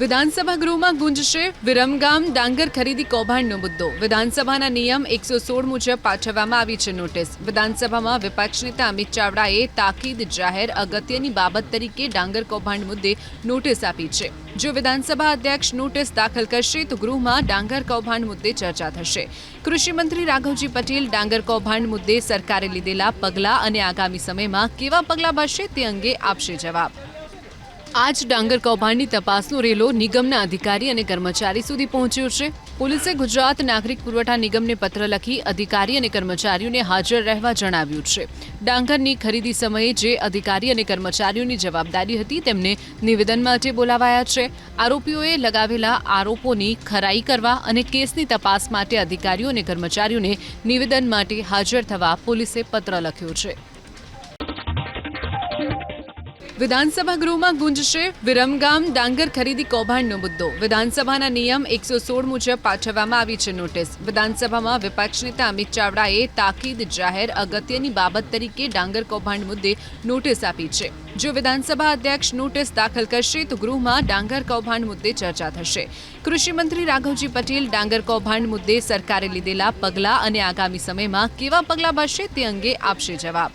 વિધાનસભા ગૃહમાં ગુંજશે વિરમગામ ડાંગર ખરીદી કૌભાંડનો મુદ્દો. વિધાનસભાના નિયમ 116 મુજબ પાઠવવામાં આવી છે નોટિસ. વિધાનસભામાં વિપક્ષ નેતા અમિત ચાવડાએ તાકીદ જાહેર અગત્યની બાબત તરીકે ડાંગર કૌભાંડ મુદ્દે નોટિસ આપી છે. જો વિધાનસભા અધ્યક્ષ નોટિસ દાખલ કરશે તો ગૃહમાં ડાંગર કૌભાંડ મુદ્દે ચર્ચા થશે. કૃષિ મંત્રી રાઘવજી પટેલ ડાંગર કૌભાંડ મુદ્દે સરકારે લીધેલા પગલાં અને આગામી સમયમાં કેવા પગલાં ભરશે તે અંગે આપશે જવાબ. આજ ડાંગર કૌભાંડની તપાસનો રેલો નિગમના અધિકારી અને કર્મચારી સુધી પહોંચ્યો છે. પોલીસે ગુજરાત નાગરિક પુરવઠા નિગમને પત્ર લખી અધિકારી અને કર્મચારીઓને હાજર રહેવા જણાવ્યું છે. ડાંગરની ખરીદી સમયે જે અધિકારી અને કર્મચારીઓની જવાબદારી હતી તેમને નિવેદન માટે બોલાવાયા છે. આરોપીઓએ લગાવેલા આરોપોની ખરાઈ કરવા અને કેસની તપાસ માટે અધિકારીઓ અને કર્મચારીઓને નિવેદન માટે હાજર થવા પોલીસે પત્ર લખ્યો છે. વિધાનસભા ગૃહમાં ગુંજશે વિરમગામ ડાંગર ખરીદી કૌભાંડનો મુદ્દો. વિધાનસભાના નિયમ 116 મુજબ પાઠવવામાં આવી છે નોટિસ. વિધાનસભામાં વિપક્ષ નેતા અમિત ચાવડાએ તાકીદ જાહેર અગત્યની બાબત તરીકે ડાંગર કૌભાંડ મુદ્દે નોટિસ આપી છે. જો વિધાનસભા અધ્યક્ષ નોટિસ દાખલ કરશે તો ગૃહમાં ડાંગર કૌભાંડ મુદ્દે ચર્ચા થશે. કૃષિ મંત્રી રાઘવજી પટેલ ડાંગર કૌભાંડ મુદ્દે સરકારે લીધેલા પગલાં અને આગામી સમયમાં કેવા પગલાં ભરશે તે અંગે આપશે જવાબ.